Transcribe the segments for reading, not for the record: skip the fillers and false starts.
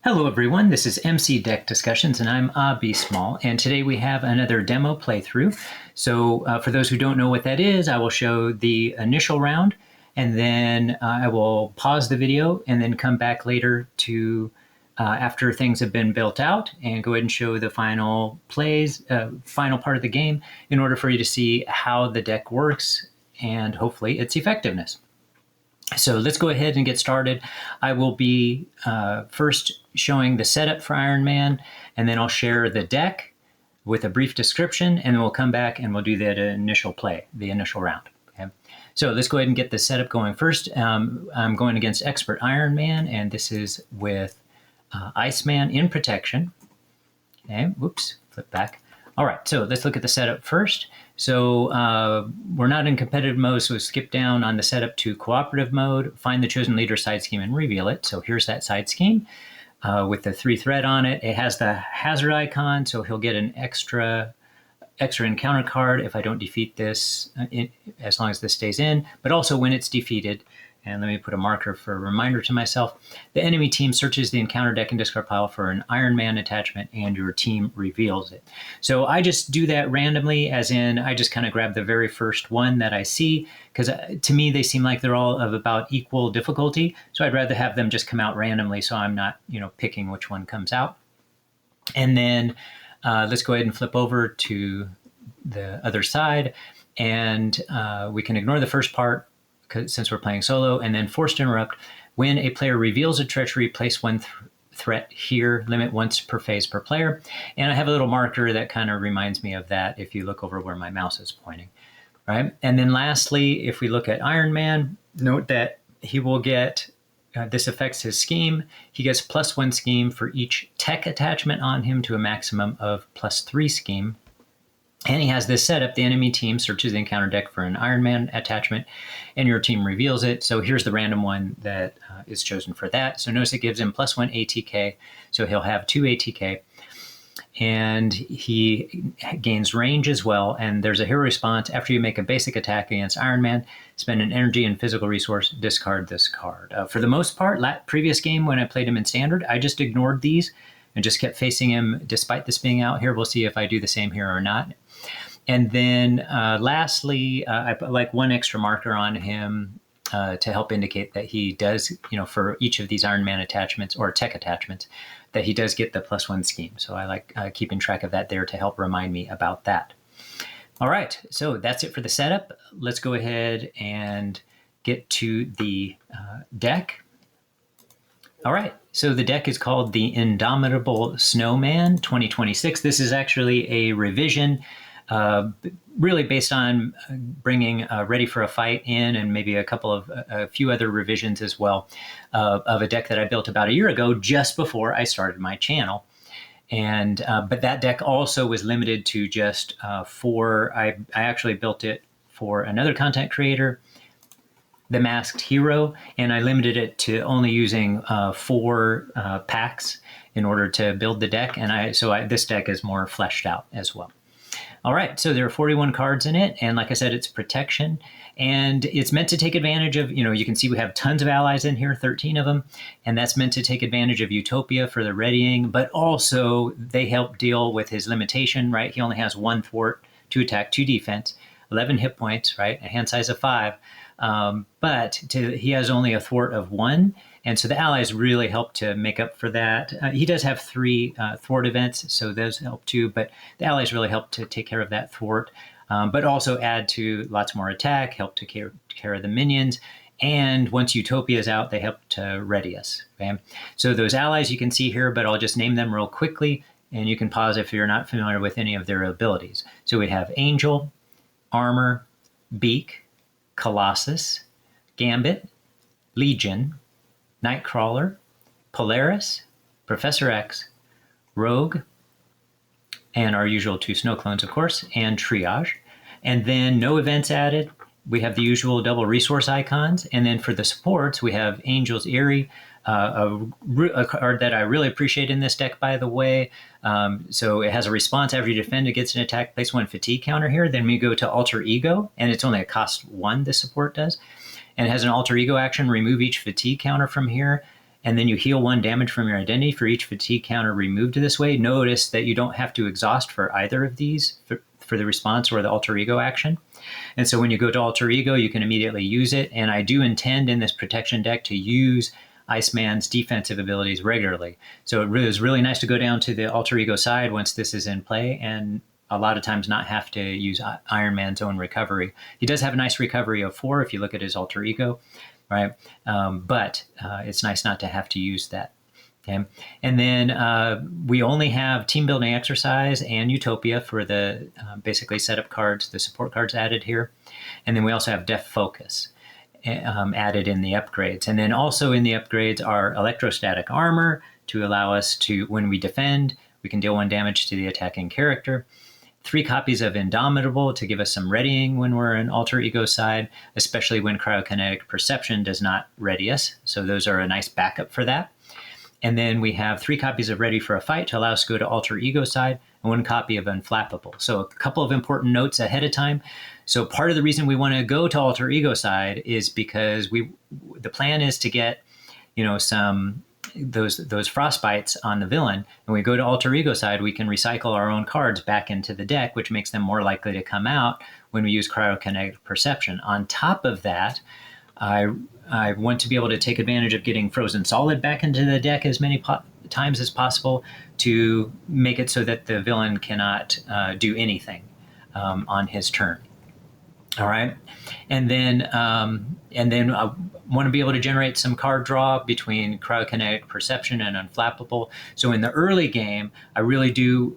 Hello everyone, this is MC Deck Discussions and I'm Abby Small, and today we have another demo playthrough. So for those who don't know what that is, I will show the initial round and then I will pause the video and then come back later to after things have been built out and go ahead and show the final plays, final part of the game in order for you to see how the deck works and hopefully its effectiveness. So let's go ahead and get started. I will be first showing the setup for Iron Man, and then I'll share the deck with a brief description, and then we'll come back and we'll do that initial play, the initial round. Okay? So let's go ahead and get the setup going. First, I'm going against Expert Iron Man, and this is with Iceman in Protection. Okay, whoops, flip back. All right, so let's look at the setup first. So we're not in competitive mode, so skip down on the setup to cooperative mode, find the chosen leader side scheme and reveal it. So here's that side scheme with the 3 thread on it. It has the hazard icon, so he'll get an extra encounter card if I don't defeat this, as long as this stays in, but also when it's defeated. And let me put a marker for a reminder to myself. The enemy team searches the encounter deck and discard pile for an Iron Man attachment, and your team reveals it. So I just do that randomly, as in I just kind of grab the very first one that I see, because to me they seem like they're all of about equal difficulty. So I'd rather have them just come out randomly, so I'm not, picking which one comes out. And then let's go ahead and flip over to the other side, and we can ignore the first part since we're playing solo, and then forced interrupt. When a player reveals a treachery, place one threat here, limit once per phase per player. And I have a little marker that kind of reminds me of that if you look over where my mouse is pointing, right? And then lastly, if we look at Iron Man, note that he will get, this affects his scheme. He gets +1 scheme for each tech attachment on him to a maximum of +3 scheme. And he has this setup. The enemy team searches the encounter deck for an Iron Man attachment, and your team reveals it. So here's the random one that is chosen for that. So notice it gives him +1 ATK. So he'll have 2 ATK. And he gains range as well. And there's a hero response. After you make a basic attack against Iron Man, spend an energy and physical resource, discard this card. For the most part, previous game when I played him in Standard, I just ignored these and just kept facing him despite this being out here. We'll see if I do the same here or not. And then lastly, I put like one extra marker on him to help indicate that he does, for each of these Iron Man attachments or tech attachments, that he does get the +1 scheme. So I like keeping track of that there to help remind me about that. All right, so that's it for the setup. Let's go ahead and get to the deck. All right, so the deck is called the Indomitable Snowman 2026. This is actually a revision, really based on bringing Ready for a Fight in, and maybe a few other revisions as well, of a deck that I built about a year ago, just before I started my channel. And but that deck also was limited to just 4. I actually built it for another content creator, the Masked Hero, and I limited it to only using 4 packs in order to build the deck. And this deck is more fleshed out as well. All right, so there are 41 cards in it, and like I said, it's protection, and it's meant to take advantage of, you can see we have tons of allies in here, 13 of them, and that's meant to take advantage of Utopia for the readying, but also they help deal with his limitation, right? He only has 1 thwart, 2 attack, 2 defense, 11 hit points, right? A hand size of 5. He has only a thwart of 1, and so the allies really help to make up for that. He does have 3 thwart events, so those help too, but the allies really help to take care of that thwart, but also add to lots more attack, help to care of the minions, and once Utopia is out, they help to ready us. Okay? So those allies you can see here, but I'll just name them real quickly, and you can pause if you're not familiar with any of their abilities. So we have Angel, Armor, Beak, Colossus, Gambit, Legion, Nightcrawler, Polaris, Professor X, Rogue, and our usual 2 snow clones, of course, and Triage. And then no events added. We have the usual double resource icons. And then for the supports, we have Angel's Eerie, a card that I really appreciate in this deck, by the way. So it has a response after you defend against an attack, place 1 fatigue counter here. Then we go to Alter Ego, and it's only a cost 1, the support does. And it has an Alter Ego action, remove each fatigue counter from here. and then you heal 1 damage from your identity for each fatigue counter removed this way. Notice that you don't have to exhaust for either of these for the response or the alter ego action. And so when you go to alter ego, you can immediately use it. And I do intend in this protection deck to use Iceman's defensive abilities regularly. So it is really nice to go down to the alter ego side once this is in play, and a lot of times not have to use Iron Man's own recovery. He does have a nice recovery of 4 if you look at his alter ego, right? But it's nice not to have to use that. Okay. And then we only have team building exercise and Utopia for the basically setup cards, the support cards added here. And then we also have Def Focus added in the upgrades. And then also in the upgrades are electrostatic armor to allow us to, when we defend, we can deal 1 damage to the attacking character. 3 copies of Indomitable to give us some readying when we're in alter ego side, especially when cryokinetic perception does not ready us. So those are a nice backup for that. And then we have 3 copies of Ready for a Fight to allow us to go to alter ego side, and 1 copy of Unflappable. So a couple of important notes ahead of time. So part of the reason we want to go to alter ego side is because the plan is to get, some those Frostbites on the villain. And we go to alter ego side, we can recycle our own cards back into the deck, which makes them more likely to come out when we use cryokinetic perception. On top of that, I want to be able to take advantage of getting Frozen Solid back into the deck as many times as possible to make it so that the villain cannot do anything on his turn. All right, and then I want to be able to generate some card draw between cryokinetic perception and Unflappable. So in the early game, I really do,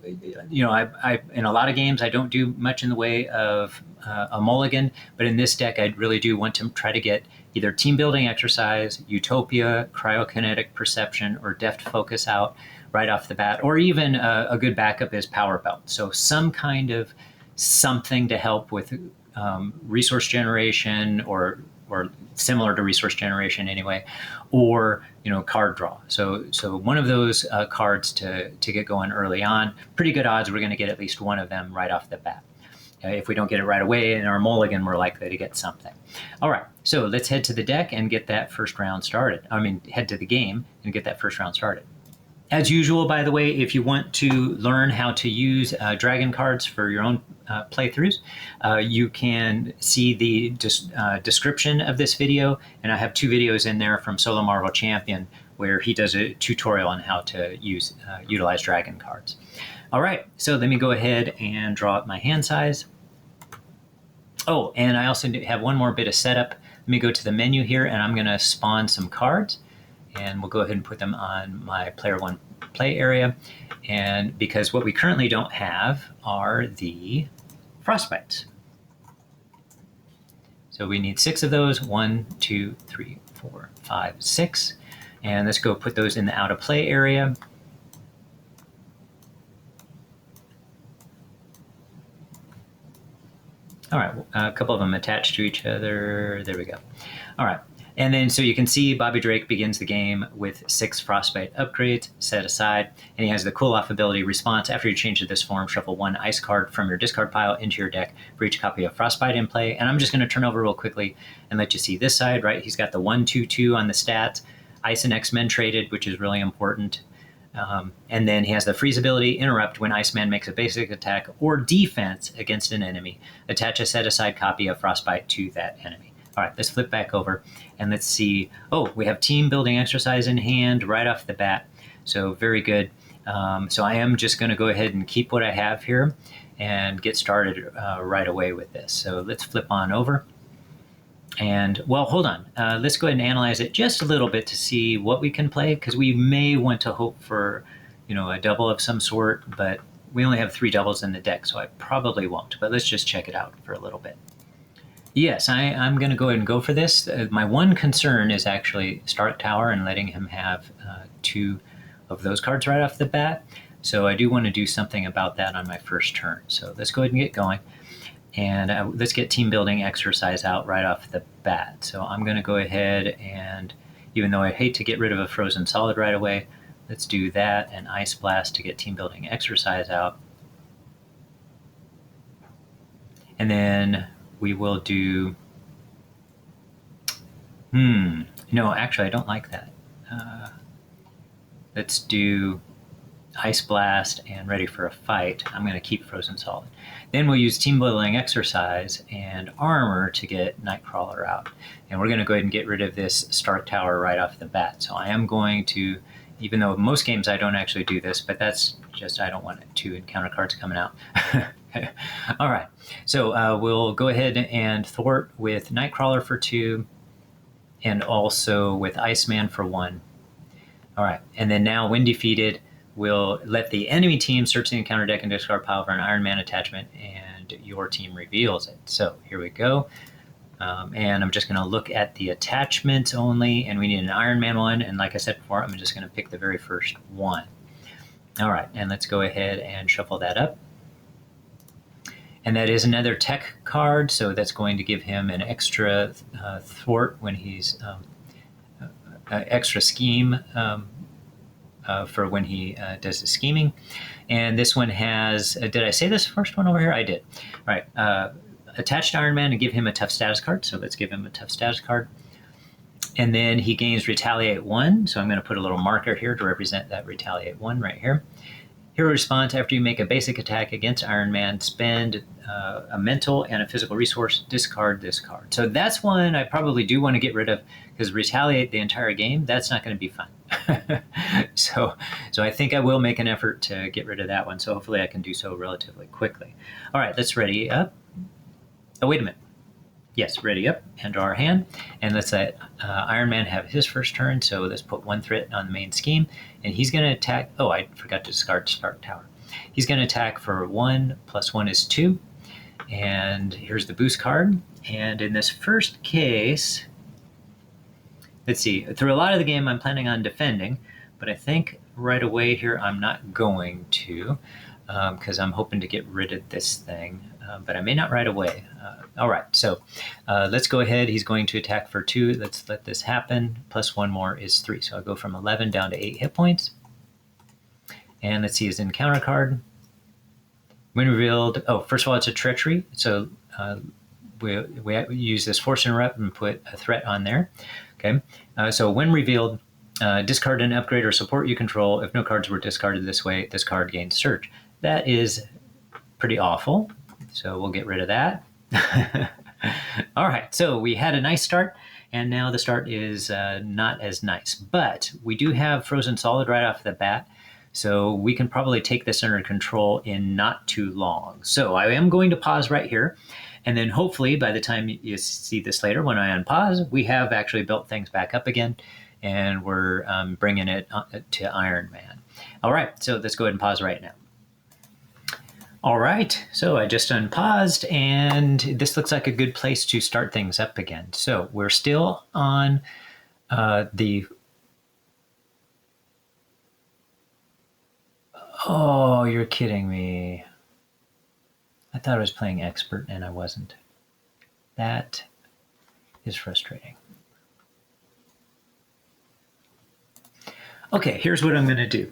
I in a lot of games I don't do much in the way of a mulligan, but in this deck I really do want to try to get either team building exercise, Utopia, cryokinetic perception, or deft focus out right off the bat, or even a good backup is power belt. So some kind of something to help with resource generation or similar to resource generation anyway, or card draw. So one of those cards to get going early on. Pretty good odds we're going to get at least one of them right off the bat. If we don't get it right away in our mulligan, we're likely to get something. All right, so let's head to the deck and get that first round started. Head to the game and get that first round started. As usual, by the way, if you want to learn how to use DragnCards for your own playthroughs, you can see the description of this video, and I have 2 videos in there from Solo Marvel Champion where he does a tutorial on how to utilize DragnCards. All right, so let me go ahead and draw up my hand size. Oh, and I also have one more bit of setup. Let me go to the menu here, and I'm going to spawn some cards. And we'll go ahead and put them on my player 1 play area. And because what we currently don't have are the Frostbites. So we need 6 of those. 1, 2, 3, 4, 5, 6. And let's go put those in the out of play area. All right, a couple of them attached to each other. There we go. All right. And then so you can see Bobby Drake begins the game with 6 Frostbite upgrades set aside, and he has the Cool Off ability response. After you change to this form, shuffle 1 ice card from your discard pile into your deck for each copy of Frostbite in play. And I'm just going to turn over real quickly and let you see this side, right? He's got the 1/2/2 on the stats, Ice and X-Men traded, which is really important. And then he has the freeze ability, interrupt when Iceman makes a basic attack or defense against an enemy. Attach a set aside copy of Frostbite to that enemy. All right, let's flip back over and let's see. Oh, we have team building exercise in hand right off the bat. So very good. So I am just going to go ahead and keep what I have here and get started right away with this. So let's flip on over. And, well, hold on. Let's go ahead and analyze it just a little bit to see what we can play, because we may want to hope for, a double of some sort, but we only have 3 doubles in the deck, so I probably won't. But let's just check it out for a little bit. Yes, I'm going to go ahead and go for this. My one concern is actually Stark Tower and letting him have 2 of those cards right off the bat. So I do want to do something about that on my first turn. So let's go ahead and get going. And let's get team building exercise out right off the bat. So I'm going to go ahead and, even though I hate to get rid of a Frozen Solid right away, let's do that and Ice Blast to get team building exercise out. And then we will do, no, actually I don't like that. let's do Ice Blast and Ready for a Fight. I'm going to keep Frozen Solid. Then we'll use Team Building Exercise and Armor to get Nightcrawler out. And we're going to go ahead and get rid of this Stark Tower right off the bat. So I am going to, even though most games I don't actually do this, but that's just, I don't want 2 encounter cards coming out. All right, so we'll go ahead and thwart with Nightcrawler for 2 and also with Iceman for 1. All right, and then now when defeated, we'll let the enemy team search the encounter deck and discard pile for an Iron Man attachment, and your team reveals it. So here we go. And I'm just going to look at the attachments only, and we need an Iron Man one. And like I said before, I'm just going to pick the very first one. All right, and let's go ahead and shuffle that up. And that is another tech card, so that's going to give him an extra thwart when he's extra scheme for when he does his scheming. And this one has, did I say this first one over here? I did. All right, attached Iron Man and give him a tough status card. So let's give him a tough status card. And then he gains Retaliate 1. So I'm going to put a little marker here to represent that Retaliate 1 right here. Hero response: after you make a basic attack against Iron Man, spend a mental and a physical resource, discard this card. So that's one I probably do want to get rid of, because Retaliate the entire game, that's not going to be fun. So I think I will make an effort to get rid of that one. So hopefully I can do so relatively quickly. All right, let's ready up. Oh, wait a minute. Yes, ready up and draw our hand. And let's let Iron Man have his first turn. So let's put 1 threat on the main scheme. And he's going to attack. Oh, I forgot to discard Stark Tower. He's going to attack for 1 + 1 is 2. And here's the boost card. And in this first case, let's see. Through a lot of the game, I'm planning on defending. But I think right away here, I'm not going to, because I'm hoping to get rid of this thing. But I may not right away. All right, so let's go ahead. He's going to attack for 2. Let's let this happen. Plus 1 more is 3. So I'll go from 11 down to 8 hit points. And let's see his encounter card. When revealed, oh, first of all, it's a treachery. So we use this force interrupt and put a threat on there. Okay, so when revealed, discard an upgrade or support you control. If no cards were discarded this way, this card gains surge. That is pretty awful. So we'll get rid of that. All right, so we had a nice start, and now the start is not as nice. But we do have Frozen Solid right off the bat, so we can probably take this under control in not too long. So I am going to pause right here, and then hopefully by the time you see this later, when I unpause, we have actually built things back up again, and we're bringing it to Iron Man. All right, so let's go ahead and pause right now. All right, so I just unpaused, and this looks like a good place to start things up again. So we're still on the... Oh, you're kidding me. I thought I was playing expert, and I wasn't. That is frustrating. Okay, here's what I'm going to do.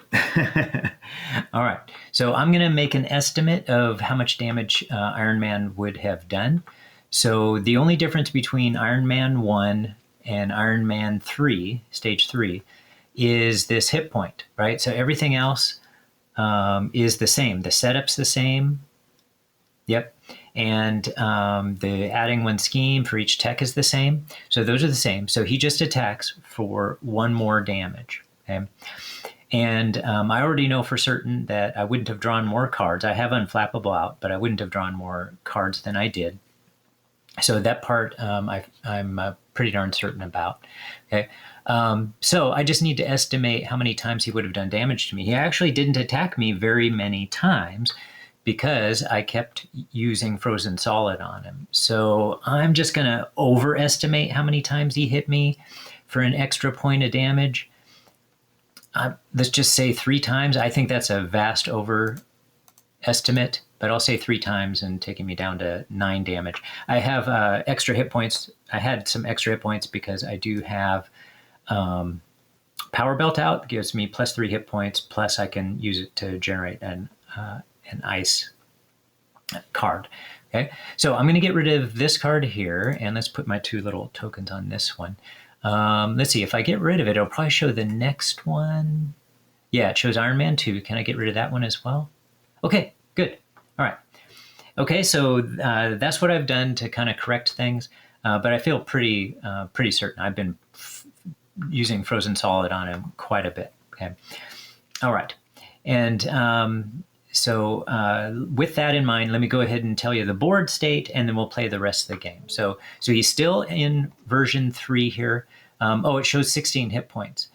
All right, so I'm going to make an estimate of how much damage Iron Man would have done. So the only difference between Iron Man 1 and Iron Man 3, stage 3, is this hit point, right? So everything else is the same. The setup's the same. Yep. And the adding 1 scheme for each tech is the same. So those are the same. So he just attacks for 1 more damage. Okay. And I already know for certain that I wouldn't have drawn more cards. I have Unflappable out, but I wouldn't have drawn more cards than I did. So that part I'm pretty darn certain about. Okay. So I just need to estimate how many times he would have done damage to me. He actually didn't attack me very many times because I kept using Frozen Solid on him. So I'm just going to overestimate how many times he hit me for an extra point of damage. Let's just say 3 times. I think that's a vast overestimate, but I'll say 3 times and taking me down to 9 damage. I have extra hit points. I had some extra hit points because I do have Power Belt out. It gives me plus 3 hit points, plus I can use it to generate an ice card. Okay, so I'm going to get rid of this card here, and let's put my 2 little tokens on this one. Let's see, if I get rid of it, it'll probably show the next one. Yeah, it shows Iron Man 2. Can I get rid of that one as well? Okay, good. All right. Okay, so that's what I've done to kind of correct things, but I feel pretty certain. I've been using Frozen Solid on him quite a bit. Okay. All right. And so with that in mind, let me go ahead and tell you the board state, and then we'll play the rest of the game. So he's still in version 3 here. It shows 16 hit points.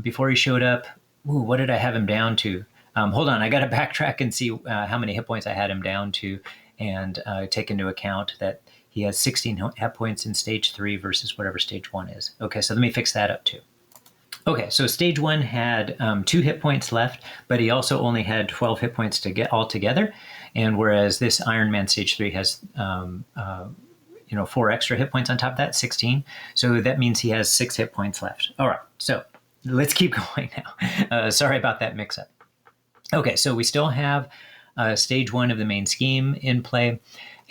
Before he showed up, what did I have him down to? Hold on, I got to backtrack and see how many hit points I had him down to, and take into account that he has 16 hit points in stage 3 versus whatever stage 1 is. Okay, so let me fix that up too. Okay, so stage 1 had 2 hit points left, but he also only had 12 hit points to get all together. And whereas this Iron Man stage 3 has 4 extra hit points on top of that, 16. So that means he has 6 hit points left. All right, so let's keep going now. Sorry about that mix-up. Okay, so we still have stage 1 of the main scheme in play,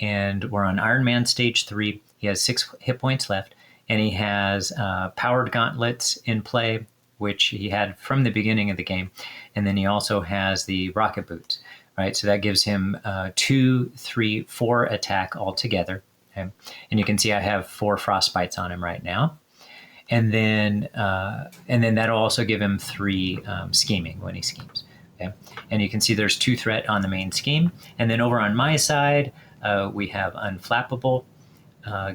and we're on Iron Man stage 3. He has 6 hit points left, and he has powered gauntlets in play, which he had from the beginning of the game, and then he also has the rocket boots, right? So that gives him 2, 3, 4 attack altogether. Okay? And you can see I have 4 Frostbites on him right now. And then that'll also give him 3 scheming when he schemes. Okay? And you can see there's 2 threat on the main scheme. And then over on my side, we have Unflappable,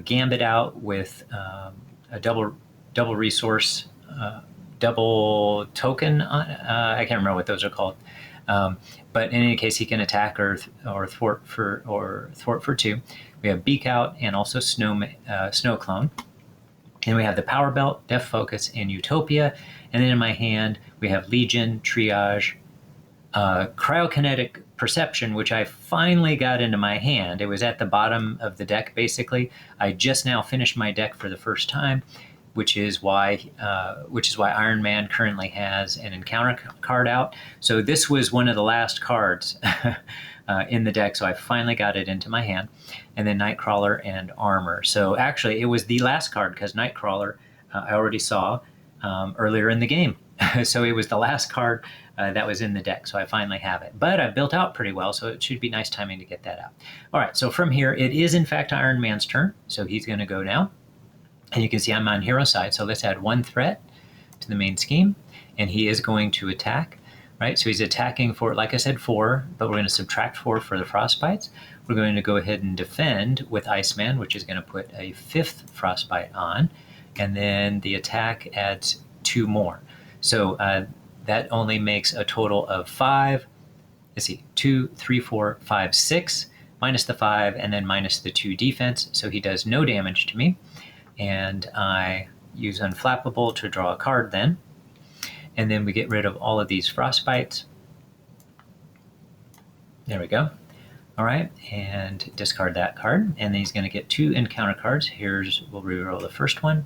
Gambit out with a double resource, double token. I can't remember what those are called. But in any case, he can attack or thwart for 2. We have Beak out and also Snow Clone. And we have the Power Belt, Def Focus, and Utopia. And then in my hand, we have Legion, Triage, Cryokinetic Perception, which I finally got into my hand. It was at the bottom of the deck, basically. I just now finished my deck for the first time, which is why Iron Man currently has an encounter card out. So this was one of the last cards in the deck, so I finally got it into my hand. And then Nightcrawler and Armor. So actually, it was the last card, because Nightcrawler I already saw earlier in the game. So it was the last card that was in the deck, so I finally have it. But I've built out pretty well, so it should be nice timing to get that out. All right, so from here, it is in fact Iron Man's turn, so he's going to go now. And you can see I'm on hero side, so let's add 1 threat to the main scheme, and he is going to attack, right? So he's attacking for, like I said, 4, but we're going to subtract 4 for the Frostbites. We're going to go ahead and defend with Iceman, which is going to put a 5th Frostbite on, and then the attack adds 2 more. So that only makes a total of 5. Let's see, 2, 3, 4, 5, 6, minus the 5, and then minus the 2 defense. So he does no damage to me. And I use Unflappable to draw a card then. And then we get rid of all of these Frostbites. There we go. All right, and discard that card. And then he's going to get 2 encounter cards. We'll reroll the first one.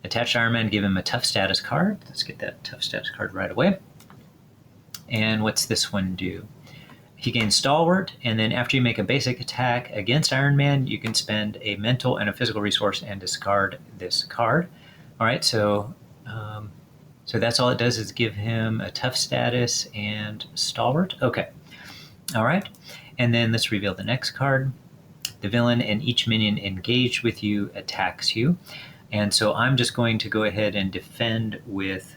Attached Iron Man, give him a tough status card. Let's get that tough status card right away. And what's this one do? He gains Stalwart, and then after you make a basic attack against Iron Man, you can spend a mental and a physical resource and discard this card. All right, so that's all it does, is give him a tough status and Stalwart. Okay, all right, and then let's reveal the next card. The villain and each minion engaged with you attacks you. And so I'm just going to go ahead and defend with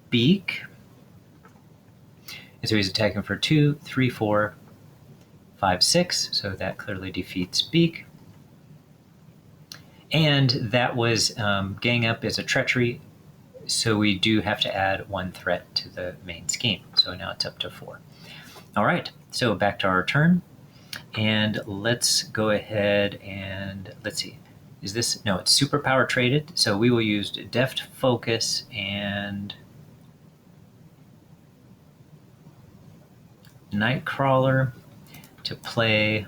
Beak. And so he's attacking for 2, 3, 4, 5, 6. So that clearly defeats Beak. And that was gang up as a treachery. So we do have to add 1 threat to the main scheme. So now it's up to 4. All right, so back to our turn. And let's go ahead and let's see. Is this, no, it's superpower traded. So we will use Deft Focus and Nightcrawler to play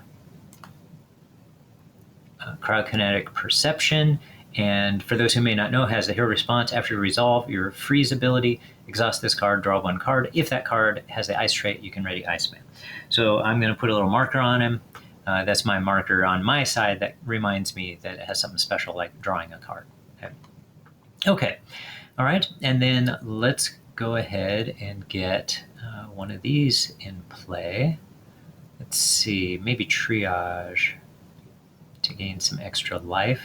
Cryokinetic Perception. And for those who may not know, has the hero response. After you resolve your freeze ability, exhaust this card, draw 1 card. If that card has the ice trait, you can ready Iceman. So I'm going to put a little marker on him. That's my marker on my side that reminds me that it has something special like drawing a card. Okay. All right. And then let's go ahead and get one of these in play. Let's see, maybe triage to gain some extra life.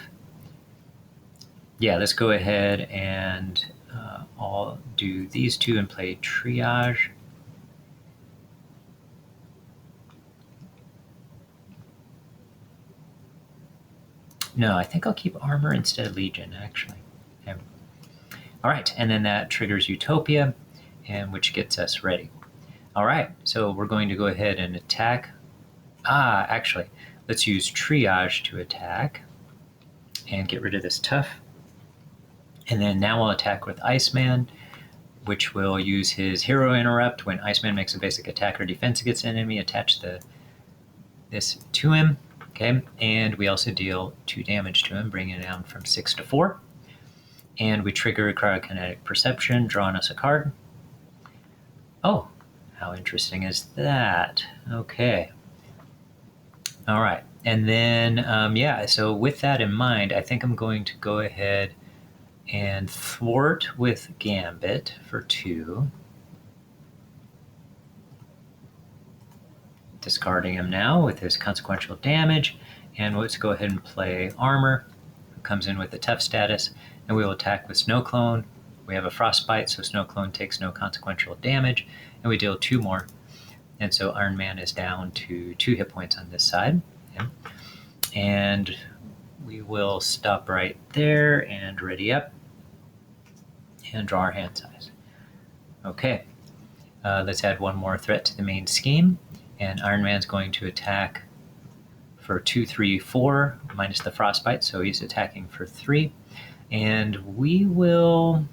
Yeah, let's go ahead and I'll do these two and play triage. No, I think I'll keep armor instead of legion, actually. Okay. All right, and then that triggers Utopia, and which gets us ready. All right, so we're going to go ahead and attack. Actually, let's use triage to attack and get rid of this tough. And then now we'll attack with Iceman, which will use his hero interrupt. When Iceman makes a basic attack or defense against an enemy, attach this to him. Okay, and we also deal 2 damage to him, bringing it down from 6 to 4. And we trigger cryokinetic perception, drawing us a card. Oh, how interesting is that? Okay. All right, and then, yeah, so with that in mind, I think I'm going to go ahead and thwart with Gambit for 2. Discarding him now with his consequential damage, and let's go ahead and play Armor, who comes in with the tough status, and we will attack with Snow Clone. We have a Frostbite, so Snow Clone takes no consequential damage, and we deal 2 more. And so Iron Man is down to 2 hit points on this side. Okay. And we will stop right there and ready up and draw our hand size. Okay, let's add 1 more threat to the main scheme. And Iron Man's going to attack for 2, 3, 4, minus the Frostbite, so he's attacking for 3. And we will...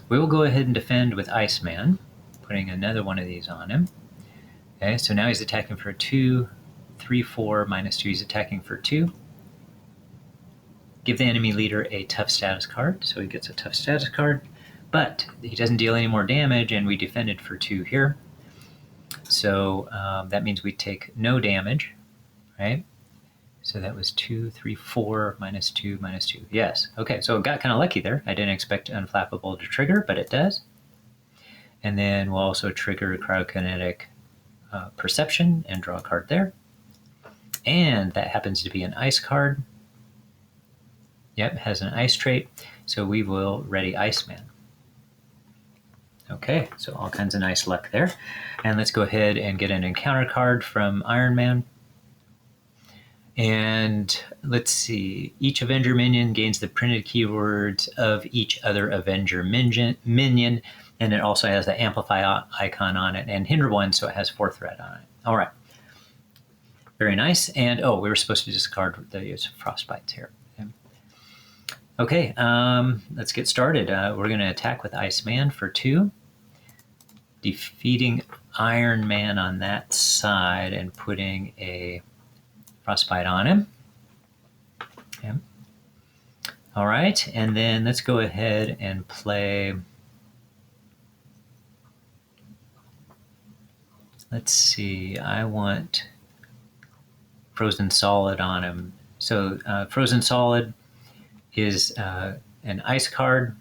We will go ahead and defend with Iceman, putting another one of these on him. Okay, so now he's attacking for 2, 3, 4, minus 2, he's attacking for 2. Give the enemy leader a tough status card, so he gets a tough status card, but he doesn't deal any more damage, and we defended for 2 here. So that means we take no damage, right? So that was 2, 3, 4, minus 2, minus 2. Yes, okay, so it got kind of lucky there. I didn't expect Unflappable to trigger, but it does. And then we'll also trigger cryokinetic perception and draw a card there. And that happens to be an ice card. Yep, has an ice trait, so we will ready Iceman. Okay, so all kinds of nice luck there. And let's go ahead and get an encounter card from Iron Man. And let's see, each Avenger minion gains the printed keywords of each other Avenger minion, and it also has the amplify icon on it, and hinder 1, so it has 4 threat on it. All right, very nice. And oh, we were supposed to discard the Frostbites here. Okay, let's get started. We're going to attack with Iceman for 2, defeating Iron Man on that side and putting a Frostbite on him. Okay. All right, and then let's go ahead and play. Let's see, I want Frozen Solid on him. So Frozen Solid is an ice card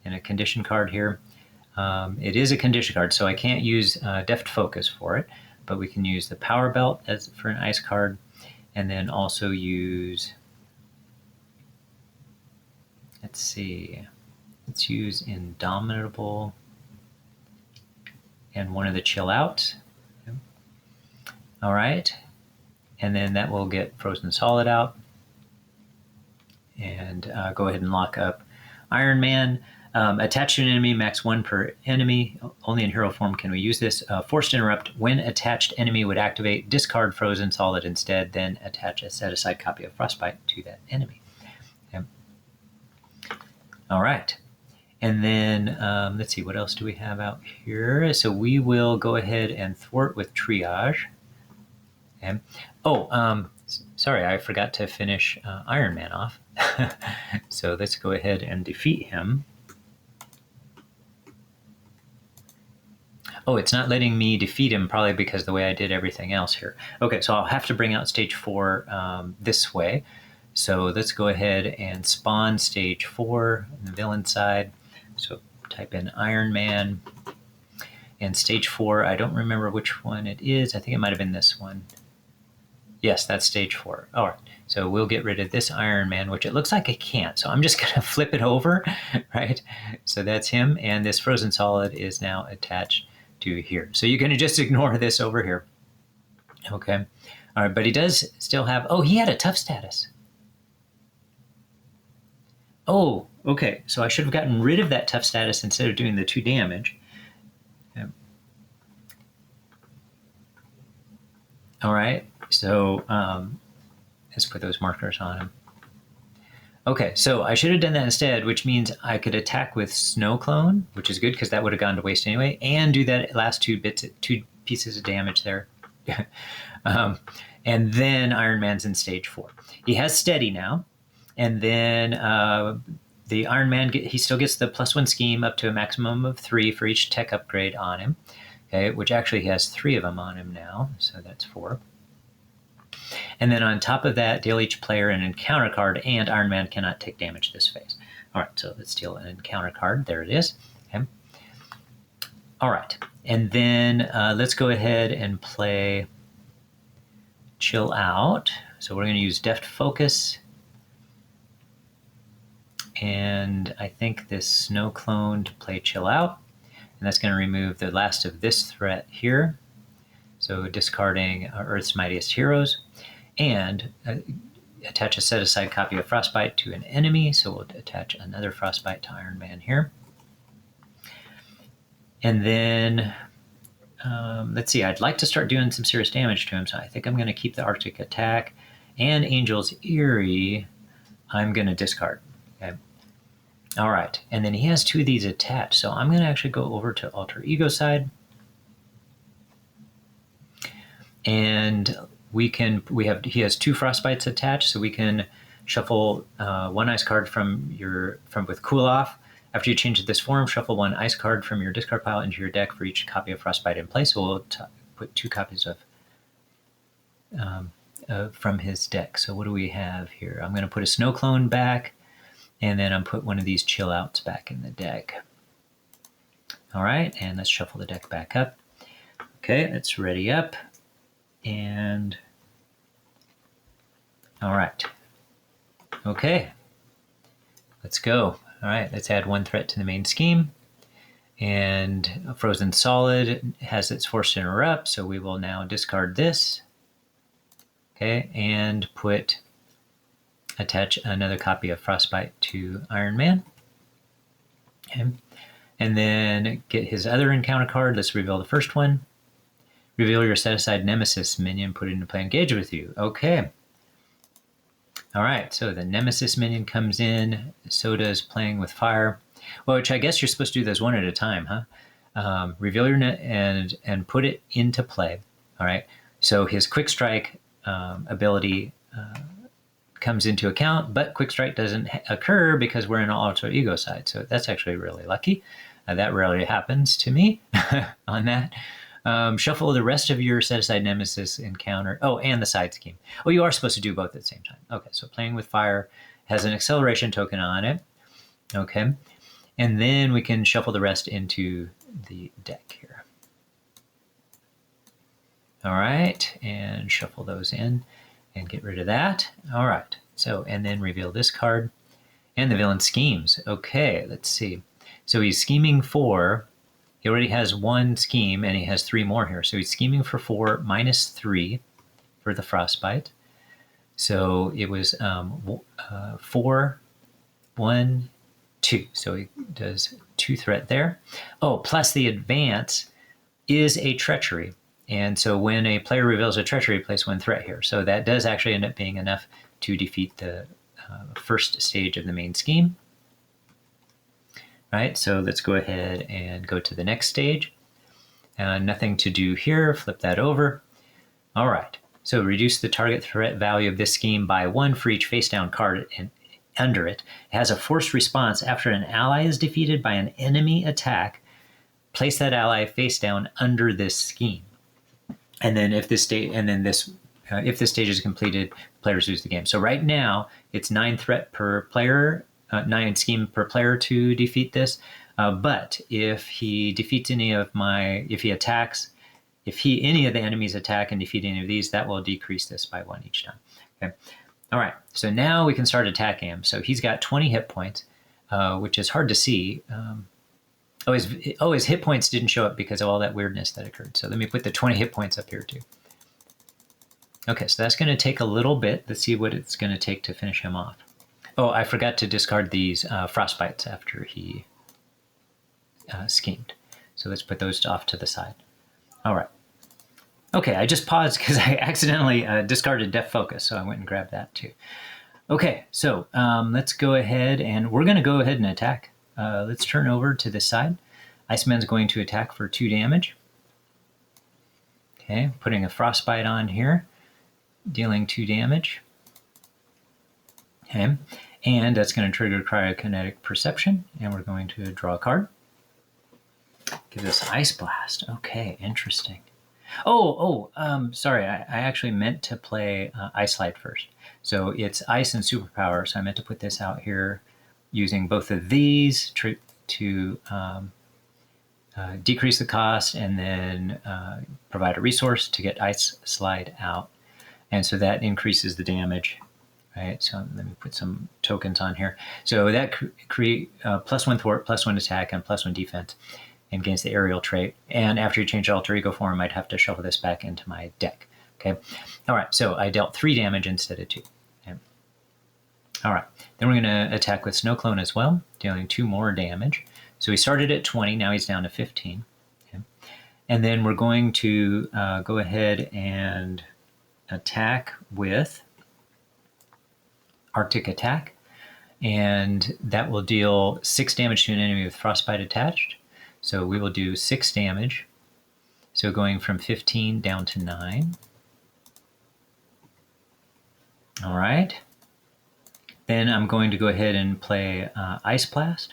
and a condition card here. It is a condition card, so I can't use Deft Focus for it, but we can use the Power Belt as for an ice card, and then also use, let's use Indomitable and one of the Chill Outs. Okay. All right, and then that will get Frozen Solid out. And go ahead and lock up Iron Man. Attach to an enemy, max 1 per enemy. Only in hero form can we use this. Forced interrupt. When attached enemy would activate, discard Frozen Solid instead, then attach a set-aside copy of Frostbite to that enemy. Okay. All right. And then let's see, what else do we have out here? So we will go ahead and thwart with triage. Okay. Oh, sorry, I forgot to finish Iron Man off. So let's go ahead and defeat him. Oh, it's not letting me defeat him, probably because of the way I did everything else here. Okay, so I'll have to bring out stage 4 this way. So let's go ahead and spawn stage 4 on the villain side. So type in Iron Man. And stage 4, I don't remember which one it is. I think it might have been this one. Yes, that's stage 4. All right, so we'll get rid of this Iron Man, which it looks like I can't. So I'm just going to flip it over, right? So that's him, and this frozen solid is now attached to here. So you're going to just ignore this over here. Okay. All right, but he does still have, oh, he had a tough status. Oh, okay. So I should have gotten rid of that tough status instead of doing the 2 damage. Okay. All right. So let's put those markers on him. Okay, so I should have done that instead, which means I could attack with Snow Clone, which is good because that would have gone to waste anyway, and do that last 2 pieces of damage there. And then Iron Man's in stage 4. He has steady now, and then the Iron Man, he still gets the +1 scheme up to a maximum of 3 for each tech upgrade on him, okay, which actually he has 3 of them on him now, so that's 4. And then on top of that, deal each player an encounter card, and Iron Man cannot take damage this phase. All right, so let's deal an encounter card. There it is. Okay. All right, and then let's go ahead and play Chill Out. So we're going to use Deft Focus. And I think this Snow Clone to play Chill Out. And that's going to remove the last of this threat here. So discarding Earth's Mightiest Heroes. And attach a set-aside copy of Frostbite to an enemy. So we'll attach another Frostbite to Iron Man here. And then, let's see, I'd like to start doing some serious damage to him. So I think I'm going to keep the Arctic Attack. And Angel's Eerie, I'm going to discard. Okay. All right. And then he has 2 of these attached. So I'm going to actually go over to Alter Ego side. And he has 2 Frostbites attached, so we can shuffle 1 ice card with Cool Off. After you change this form, shuffle 1 ice card from your discard pile into your deck for each copy of Frostbite in play. So we'll put 2 copies of from his deck. So what do we have here? I'm going to put a Snow Clone back, and then I'm put one of these Chill Outs back in the deck. All right, and let's shuffle the deck back up. Okay, let's ready up. And all right. Okay. Let's go. All right, let's add 1 threat to the main scheme. And a Frozen Solid has its Forced Interrupt, so we will now discard this. Okay, and attach another copy of Frostbite to Iron Man. Okay. And then get his other encounter card. Let's reveal the first one. Reveal your set-aside Nemesis minion, put it into play, engage with you. Okay. All right, so the Nemesis minion comes in. So does Playing with Fire. Well, which I guess you're supposed to do those 1 at a time, huh? Reveal your net and put it into play. All right, so his Quick Strike ability comes into account, but Quick Strike doesn't occur because we're in an Alter Ego side. So that's actually really lucky. That rarely happens to me on that. Shuffle the rest of your set-aside Nemesis encounter. Oh, and the side scheme. Oh, you are supposed to do both at the same time. Okay, so Playing with Fire has an acceleration token on it. Okay, and then we can shuffle the rest into the deck here. All right, and shuffle those in and get rid of that. All right, so, and then reveal this card and the villain schemes. Okay, let's see. So he's scheming for... He already has 1 scheme, and he has 3 more here. So he's scheming for 4 minus 3 for the Frostbite. So it was 4, 1, 2. So he does 2 threat there. Oh, plus the advance is a treachery. And so when a player reveals a treachery, place 1 threat here. So that does actually end up being enough to defeat the first stage of the main scheme. Right, so let's go ahead and go to the next stage. Nothing to do here, flip that over. All right, So reduce the target threat value of this scheme by 1 for each face down card under it. It has a forced response after an ally is defeated by an enemy attack. Place that ally face down under this scheme. And then if this stage is completed, players lose the game. So right now it's 9 threat per player, 9 scheme per player to defeat this. But if he defeats any of any of the enemies attack and defeat any of these, that will decrease this by 1 each time. Okay. All right. So now we can start attacking him. So he's got 20 hit points, which is hard to see. His hit points didn't show up because of all that weirdness that occurred. So let me put the 20 hit points up here too. Okay, so that's going to take a little bit. Let's see what it's going to take to finish him off. Oh, I forgot to discard these Frostbites after he schemed. So let's put those off to the side. All right. Okay, I just paused because I accidentally discarded Def Focus, so I went and grabbed that too. Okay, so let's go ahead and we're going to go ahead and attack. Let's turn over to this side. Iceman's going to attack for 2 damage. Okay, putting a Frostbite on here, dealing 2 damage. Okay, and that's going to trigger Cryokinetic Perception, and we're going to draw a card. Give us Ice Blast. Okay, interesting. Sorry, I actually meant to play Ice Slide first. So it's Ice and Superpower, so I meant to put this out here using both of these to decrease the cost and then provide a resource to get Ice Slide out. And so that increases the damage, right? So let me put some tokens on here. So that create +1 thwart, +1 attack, and +1 defense, and gains the aerial trait. And after you change alter ego form, I'd have to shuffle this back into my deck. Okay. All right. So I dealt 3 damage instead of 2. Okay. All right. Then we're going to attack with Snow Clone as well, dealing 2 more damage. So he started at 20. Now he's down to 15. Okay. And then we're going to go ahead and attack with Arctic Attack. And that will deal 6 damage to an enemy with Frostbite attached. So we will do 6 damage. So going from 15 down to 9. All right. Then I'm going to go ahead and play Ice Blast.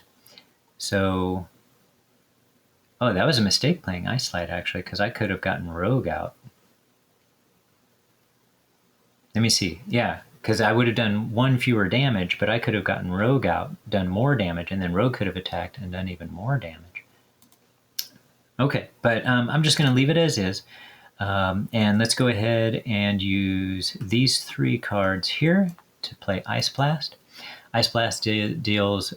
So, that was a mistake playing Ice Slide actually, because I could have gotten Rogue out. Let me see. Yeah, because I would have done 1 fewer damage, but I could have gotten Rogue out, done more damage, and then Rogue could have attacked and done even more damage. Okay, but I'm just going to leave it as is. And let's go ahead and use these 3 cards here to play Ice Blast. Ice Blast deals,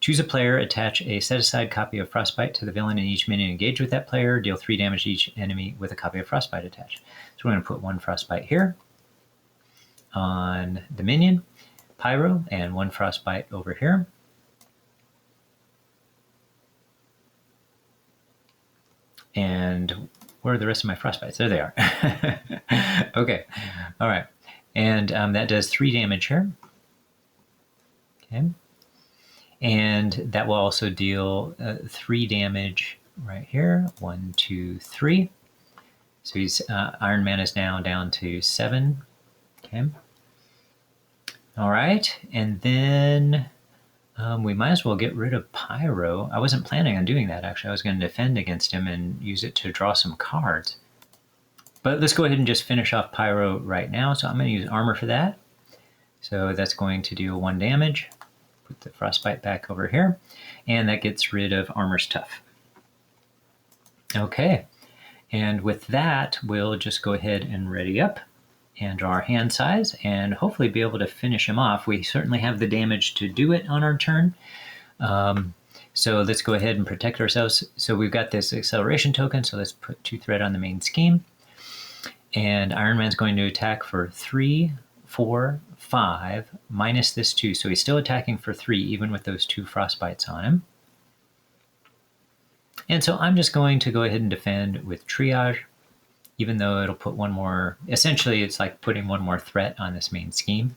choose a player, attach a set-aside copy of Frostbite to the villain and each minion engaged with that player, deal 3 damage to each enemy with a copy of Frostbite attached. So we're going to put 1 Frostbite here on the minion, Pyro, and 1 Frostbite over here. And where are the rest of my Frostbites? There they are. Okay. All right. And that does 3 damage here. Okay. And that will also deal 3 damage right here. 1, 2, 3. So he's Iron Man is now down to 7. Okay. All right. And then we might as well get rid of Pyro. I wasn't planning on doing that, actually. I was going to defend against him and use it to draw some cards. But let's go ahead and just finish off Pyro right now. So I'm going to use Armor for that. So that's going to deal 1 damage. Put the Frostbite back over here. And that gets rid of Armor's Tough. Okay. And with that, we'll just go ahead and ready up and draw our hand size and hopefully be able to finish him off. We certainly have the damage to do it on our turn. So let's go ahead and protect ourselves. So we've got this acceleration token, so let's put 2 threat on the main scheme. And Iron Man's going to attack for 3, 4, 5, minus this 2. So he's still attacking for 3, even with those 2 Frostbites on him. And so I'm just going to go ahead and defend with Triage, even though it'll put 1 more, essentially it's like putting 1 more threat on this main scheme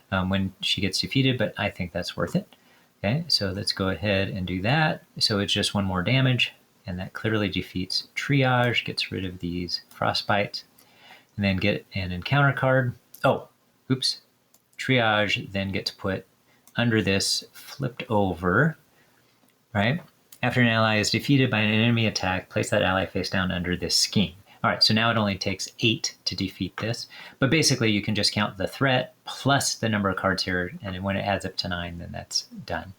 when she gets defeated, but I think that's worth it. Okay, so let's go ahead and do that. So it's just 1 more damage, and that clearly defeats Triage, gets rid of these Frostbites. and then get an encounter card. Oh, oops. Triage then gets put under this, flipped over, right? After an ally is defeated by an enemy attack, place that ally face down under this scheme. All right, so now it only takes 8 to defeat this. But basically, you can just count the threat plus the number of cards here, and when it adds up to 9, then that's done.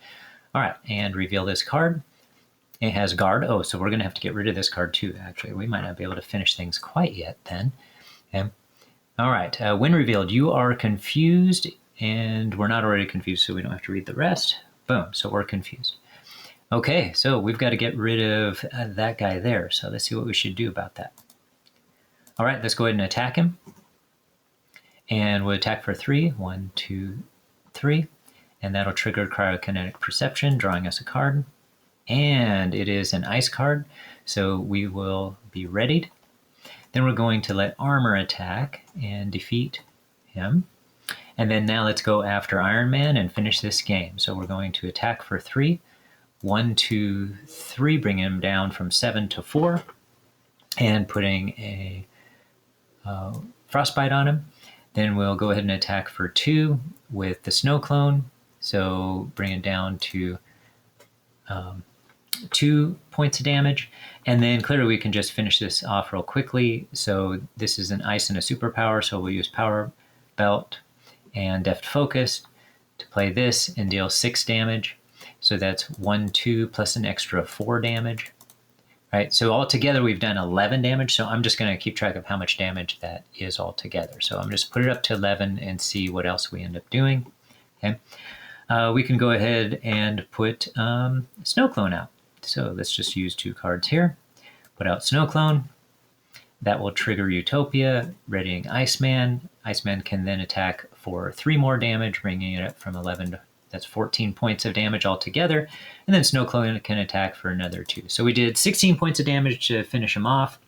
All right, and reveal this card. It has guard. Oh, so we're going to have to get rid of this card too, actually. We might not be able to finish things quite yet then. Okay. All right, when revealed, you are confused, and we're not already confused, so we don't have to read the rest. Boom, so we're confused. Okay, so we've got to get rid of that guy there. So let's see what we should do about that. All right, let's go ahead and attack him. And we'll attack for 3. 1, 2, 3. And that'll trigger Cryokinetic Perception, drawing us a card. And it is an ice card, so we will be readied. Then we're going to let Armor attack and defeat him. And then now let's go after Iron Man and finish this game. So we're going to attack for 3. 1, 2, 3, bring him down from 7 to 4, and putting a Frostbite on him. Then we'll go ahead and attack for 2 with the Snow Clone, so bring it down to 2 points of damage. And then clearly we can just finish this off real quickly. So this is an ice and a superpower, so we'll use Power Belt and Deft Focus to play this and deal 6 damage. So that's 1, 2, plus an extra 4 damage. Right, so altogether we've done 11 damage. So I'm just going to keep track of how much damage that is altogether. So I'm just put it up to 11 and see what else we end up doing. Okay, we can go ahead and put Snow Clone out. So let's just use 2 cards here. Put out Snow Clone. That will trigger Utopia, readying Iceman. Iceman can then attack for 3 more damage, bringing it up from 11 to, that's 14 points of damage altogether. And then Snow Clone can attack for another 2. So we did 16 points of damage to finish him off.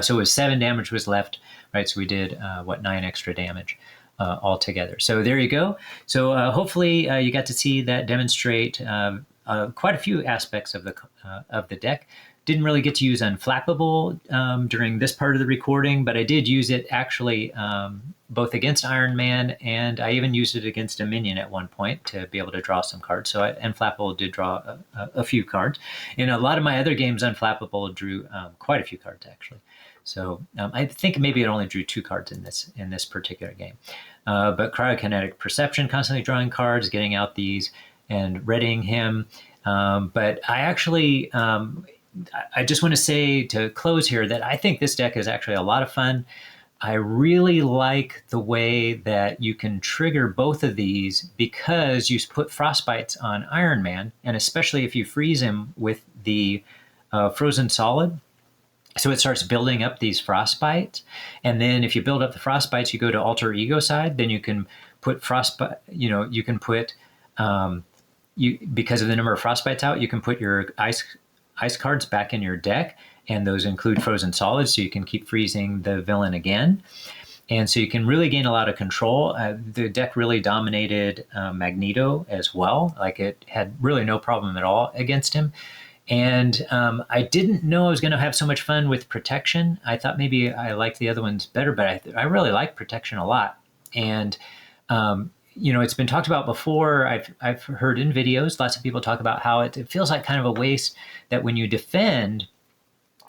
So it was 7 damage was left, right? So we did, 9 extra damage altogether. So there you go. So hopefully you got to see that demonstrate quite a few aspects of the deck. Didn't really get to use Unflappable during this part of the recording, but I did use it actually both against Iron Man, and I even used it against a minion at one point to be able to draw some cards. So Unflappable did draw a few cards. In a lot of my other games, Unflappable drew quite a few cards, actually. So I think maybe it only drew 2 cards in this particular game. But Cryokinetic Perception, constantly drawing cards, getting out these, and readying him. But I actually... I just want to say to close here that I think this deck is actually a lot of fun. I really like the way that you can trigger both of these because you put Frostbites on Iron Man, and especially if you freeze him with the Frozen Solid. So it starts building up these Frostbites. And then if you build up the Frostbites, you go to Alter Ego side, then you can put Frostbite, you can put, because of the number of Frostbites out, you can put your ice cards back in your deck, and those include Frozen Solid, so you can keep freezing the villain again. And so you can really gain a lot of control. The deck really dominated Magneto as well. Like, it had really no problem at all against him. And I didn't know I was going to have so much fun with Protection. I thought maybe I liked the other ones better, but I really like Protection a lot. And it's been talked about before. I've heard in videos, lots of people talk about how it feels like kind of a waste that when you defend,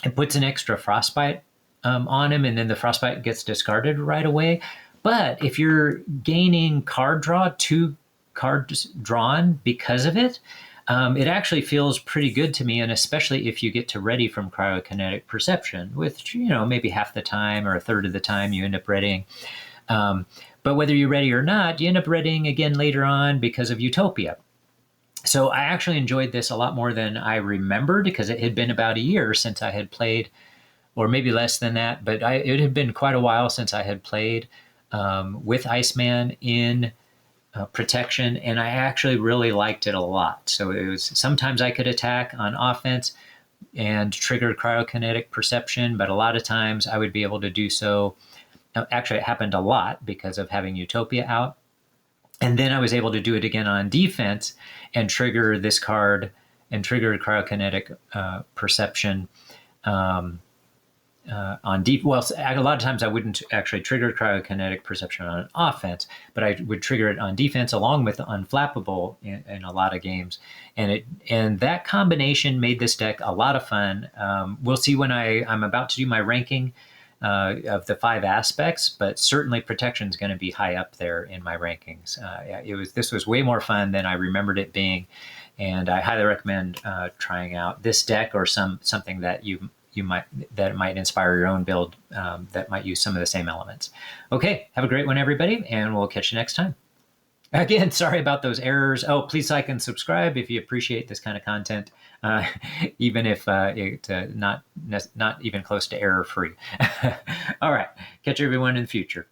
it puts an extra Frostbite on him, and then the Frostbite gets discarded right away. But if you're gaining card draw, 2 cards drawn because of it, it actually feels pretty good to me, and especially if you get to ready from Cryokinetic Perception, which, maybe half the time or a third of the time you end up readying. But whether you're ready or not, you end up readying again later on because of Utopia. So I actually enjoyed this a lot more than I remembered, because it had been about a year since I had played, or maybe less than that, but it had been quite a while since I had played with Iceman in Protection, and I actually really liked it a lot. So it was, sometimes I could attack on offense and trigger Cryokinetic Perception, but a lot of times I would be able to do so. Actually, it happened a lot because of having Utopia out. And then I was able to do it again on defense and trigger this card and trigger Cryokinetic Perception well, a lot of times I wouldn't actually trigger cryokinetic perception on offense, but I would trigger it on defense along with Unflappable in a lot of games, and that combination made this deck a lot of fun. We'll see when I'm about to do my ranking of the 5 aspects, but certainly protection is going to be high up there in my rankings. This was way more fun than I remembered it being, and I highly recommend trying out this deck or something that might inspire your own build that might use some of the same elements. Okay, have a great one, everybody, and we'll catch you next time. Again, sorry about those errors. Oh, please like and subscribe if you appreciate this kind of content, even if it's not even close to error free. All right, catch everyone in the future.